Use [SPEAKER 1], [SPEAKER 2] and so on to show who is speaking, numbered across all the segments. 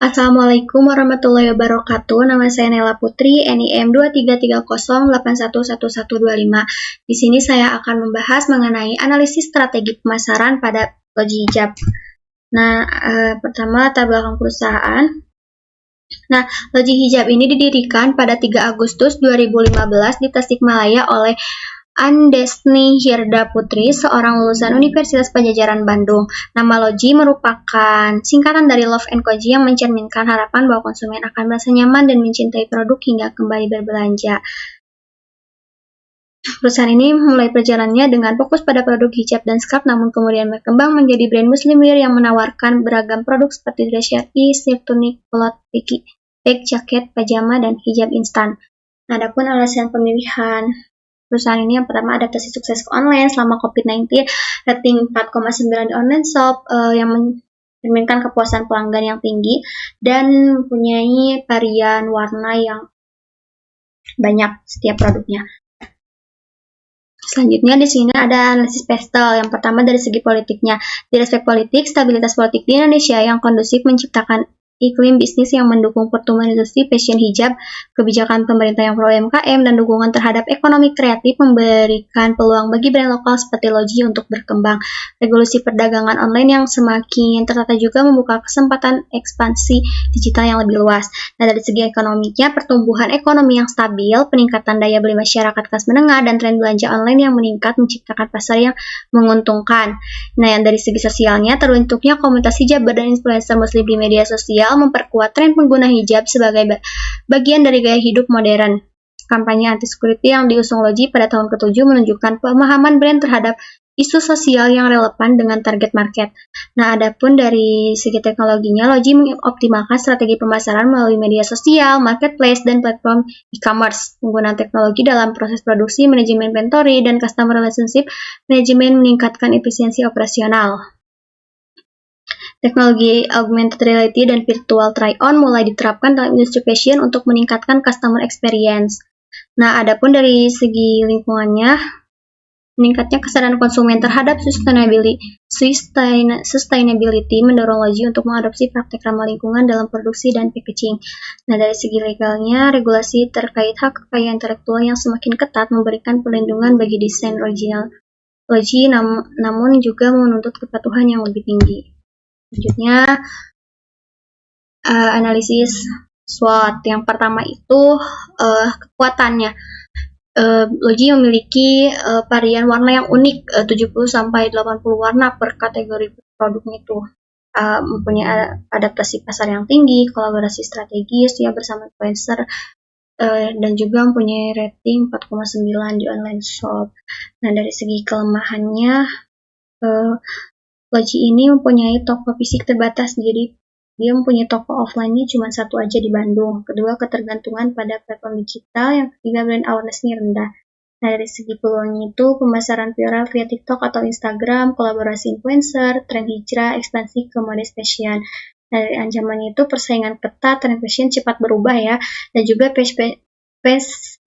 [SPEAKER 1] Assalamualaikum warahmatullahi wabarakatuh. Nama saya Nela Putri, NIM 2330811125. Di sini saya akan membahas mengenai analisis strategi pemasaran pada loji hijab. Nah, pertama latar belakang perusahaan. Nah, loji hijab ini didirikan pada 3 Agustus 2015 di Tasikmalaya oleh Andesni Hirda Putri, seorang lulusan Universitas Padjadjaran Bandung. Nama loji merupakan singkatan dari Love & Koji yang mencerminkan harapan bahwa konsumen akan merasa nyaman dan mencintai produk hingga kembali berbelanja. Perusahaan ini memulai perjalanannya dengan fokus pada produk hijab dan scarf, namun kemudian berkembang menjadi brand muslimwear yang menawarkan beragam produk seperti dress syar'i, silk tunic, kulot, bag, jaket, pajama, dan hijab instan. Nah, adapun alasan pemilihan perusahaan ini yang pertama adaptasi sukses ke online selama COVID-19, rating 4,9 di online shop yang mencerminkan kepuasan pelanggan yang tinggi dan mempunyai varian warna yang banyak setiap produknya. Selanjutnya di sini ada analisis pastel. Yang pertama dari segi politiknya. Di aspek politik, stabilitas politik di Indonesia yang kondusif menciptakan iklim bisnis yang mendukung pertumbuhan industri fashion hijab, kebijakan pemerintah yang pro UMKM, dan dukungan terhadap ekonomi kreatif memberikan peluang bagi brand lokal seperti Loji untuk berkembang. Revolusi perdagangan online yang semakin tertata juga membuka kesempatan ekspansi digital yang lebih luas. Nah, dari segi ekonominya, pertumbuhan ekonomi yang stabil, peningkatan daya beli masyarakat kelas menengah, dan tren belanja online yang meningkat menciptakan pasar yang menguntungkan. Nah, yang dari segi sosialnya, terbentuknya komunitas hijaber dan influencer muslim di media sosial memperkuat tren pengguna hijab sebagai bagian dari gaya hidup modern. Kampanye anti-security yang diusung Loji pada tahun ke-7 menunjukkan pemahaman brand terhadap isu sosial yang relevan dengan target market. Nah, adapun dari segi teknologinya, Loji mengoptimalkan strategi pemasaran melalui media sosial, marketplace, dan platform e-commerce. Penggunaan teknologi dalam proses produksi, manajemen inventory, dan customer relationship manajemen meningkatkan efisiensi operasional. Teknologi augmented reality dan virtual try-on mulai diterapkan dalam industri fashion untuk meningkatkan customer experience. Nah, adapun dari segi lingkungannya, meningkatnya kesadaran konsumen terhadap sustainability mendorong Loji untuk mengadopsi praktik ramah lingkungan dalam produksi dan packaging. Nah, dari segi legalnya, regulasi terkait hak kekayaan intelektual yang semakin ketat memberikan perlindungan bagi desain original Loji, namun juga menuntut kepatuhan yang lebih tinggi. Selanjutnya, analisis SWOT. Yang pertama itu kekuatannya. Loji memiliki varian warna yang unik, 70-80 warna per kategori produknya itu. Mempunyai adaptasi pasar yang tinggi, kolaborasi strategis ya bersama influencer, dan juga mempunyai rating 4,9 di online shop. Nah, dari segi kelemahannya, Loji ini mempunyai toko fisik terbatas, jadi dia mempunyai toko offline-nya cuma satu aja di Bandung. Kedua, ketergantungan pada platform digital. Yang ketiga, brand awareness-nya rendah. Nah, dari segi peluangnya itu, pemasaran viral via TikTok atau Instagram, kolaborasi influencer, tren hijrah, ekspansi ke mode fashion. Nah, dari ancamannya itu, persaingan ketat, tren fashion cepat berubah ya, dan juga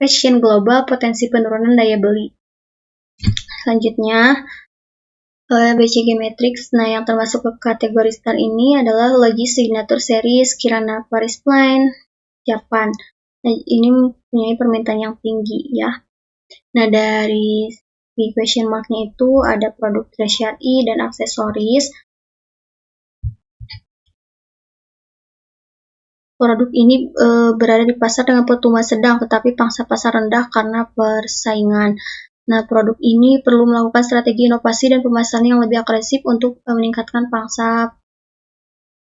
[SPEAKER 1] fashion global, potensi penurunan daya beli. Selanjutnya, BCG Matrix. Nah, yang termasuk ke kategori star ini adalah Loji Signature Series Kirana Paris Line Japan. Nah, ini mempunyai permintaan yang tinggi ya. Nah, dari di question mark-nya itu ada produk dress syar'i dan aksesoris. Produk ini berada di pasar dengan pertumbuhan sedang, tetapi pangsa pasar rendah karena persaingan. Nah, produk ini perlu melakukan strategi inovasi dan pemasaran yang lebih agresif untuk meningkatkan pangsa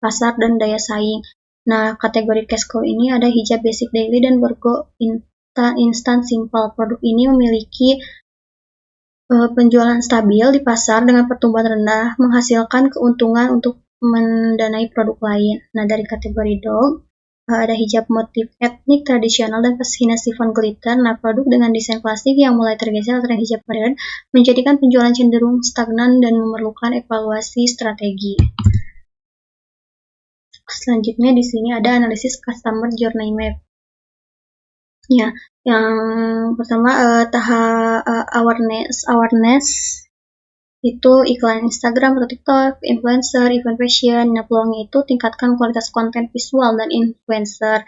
[SPEAKER 1] pasar dan daya saing. Nah, kategori cash cow ini ada hijab basic daily dan Virgo instant simple. Produk ini memiliki penjualan stabil di pasar dengan pertumbuhan rendah, menghasilkan keuntungan untuk mendanai produk lain. Nah, dari kategori dog, ada hijab motif etnik tradisional dan fashion chiffon glitter. Nah, produk dengan desain klasik yang mulai tergeser tren hijab modern menjadikan penjualan cenderung stagnan dan memerlukan evaluasi strategi. Selanjutnya di sini ada analisis customer journey map. Ya, yang pertama awareness itu iklan Instagram atau TikTok, influencer, event fashion. Nah, peluangnya itu tingkatkan kualitas konten visual dan influencer.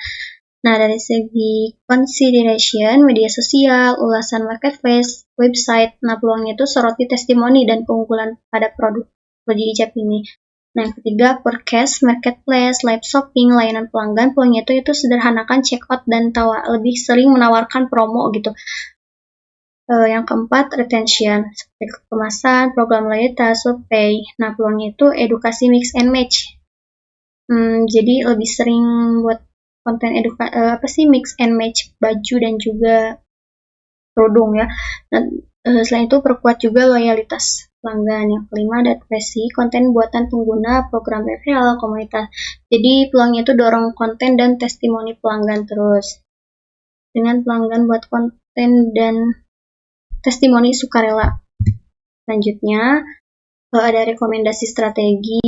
[SPEAKER 1] Nah, dari segi consideration, media sosial, ulasan marketplace, website, nah peluangnya itu soroti testimoni dan keunggulan pada produk hijab ini. Nah, yang ketiga, forecast, marketplace, live shopping, layanan pelanggan, peluangnya itu sederhanakan checkout dan lebih sering menawarkan promo gitu. Yang keempat, retention, seperti kemasan, program loyalitas, survei. Nah, peluangnya itu edukasi mix and match. Jadi lebih sering buat konten mix and match baju dan juga kerudung ya. Dan selain itu perkuat juga loyalitas pelanggan. Yang kelima, advokasi, konten buatan pengguna, program referral, komunitas. Jadi peluangnya itu dorong konten dan testimoni pelanggan terus. Dengan pelanggan buat konten dan testimoni sukarela. Selanjutnya, ada rekomendasi strategi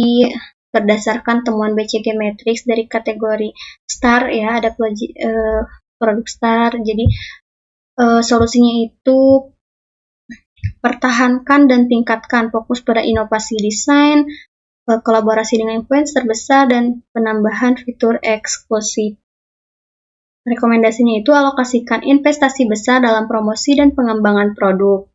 [SPEAKER 1] berdasarkan temuan BCG Matrix dari kategori STAR ya, ada produk STAR. Jadi solusinya itu pertahankan dan tingkatkan, fokus pada inovasi desain, kolaborasi dengan influencer besar, dan penambahan fitur eksklusif. Rekomendasinya itu alokasikan investasi besar dalam promosi dan pengembangan produk.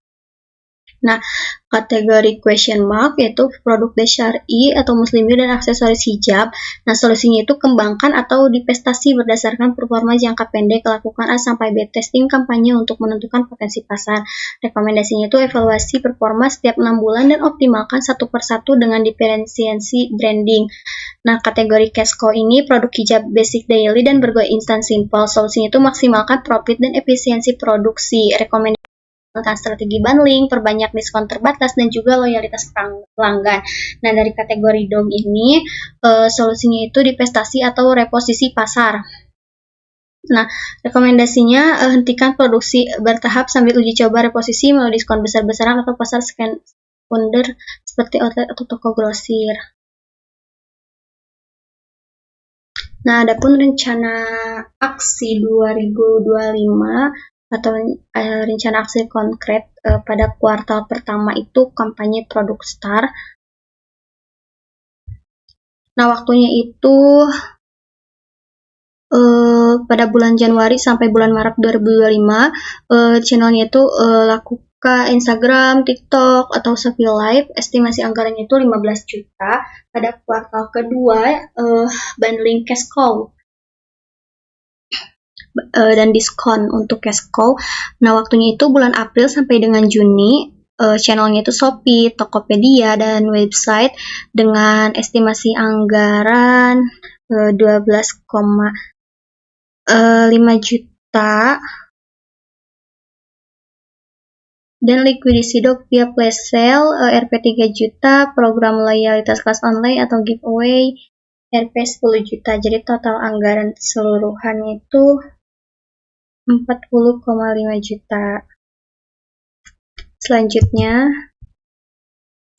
[SPEAKER 1] Nah, kategori question mark yaitu produk syar'i atau muslimwear dan aksesoris hijab. Nah, solusinya itu kembangkan atau divestasi berdasarkan performa jangka pendek, lakukan A sampai B testing kampanye untuk menentukan potensi pasar. Rekomendasinya itu evaluasi performa setiap 6 bulan dan optimalkan satu persatu dengan diferensiasi branding. Nah, kategori cash cow ini produk hijab basic daily dan bergaya instan simple. Solusinya itu maksimalkan profit dan efisiensi produksi. Rekomendasi strategi bundling, perbanyak diskon terbatas, dan juga loyalitas pelanggan. Nah, dari kategori dog ini, solusinya itu divestasi atau reposisi pasar. Nah, rekomendasinya hentikan produksi bertahap sambil uji coba reposisi melalui diskon besar-besaran atau pasar sekunder seperti outlet atau toko grosir. Nah, adapun rencana aksi 2025 atau rencana aksi konkret pada kuartal pertama itu kampanye produk STAR. Nah, waktunya itu pada bulan Januari sampai bulan Maret 2025, channelnya itu lakukan Instagram, TikTok, atau Shopee Live. Estimasi anggarannya itu 15 juta. Pada kuartal kedua, bundling cash cow dan diskon untuk cash cow. Nah, waktunya itu bulan April sampai dengan Juni. Channelnya itu Shopee, Tokopedia, dan website dengan estimasi anggaran 12,5 juta dan liquidity dog via flash sale RP 3 juta, program loyalitas kelas online atau giveaway RP 10 juta. Jadi total anggaran keseluruhan itu 40,5 juta. Selanjutnya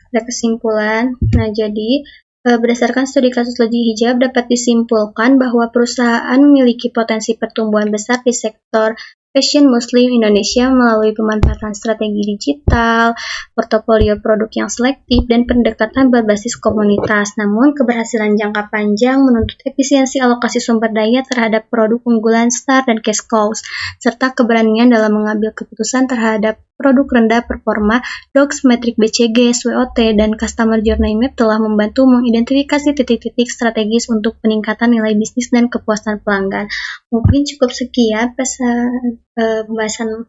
[SPEAKER 1] ada kesimpulan. Nah, jadi berdasarkan studi kasus loji hijab dapat disimpulkan bahwa perusahaan memiliki potensi pertumbuhan besar di sektor fashion muslim Indonesia melalui pemanfaatan strategi digital, portofolio produk yang selektif, dan pendekatan berbasis komunitas. Namun, keberhasilan jangka panjang menuntut efisiensi alokasi sumber daya terhadap produk unggulan STAR dan cash cows, serta keberanian dalam mengambil keputusan terhadap produk rendah performa. Docs, metrik BCG, SWOT, dan Customer Journey Map telah membantu mengidentifikasi titik-titik strategis untuk peningkatan nilai bisnis dan kepuasan pelanggan. Mungkin cukup sekian pembahasan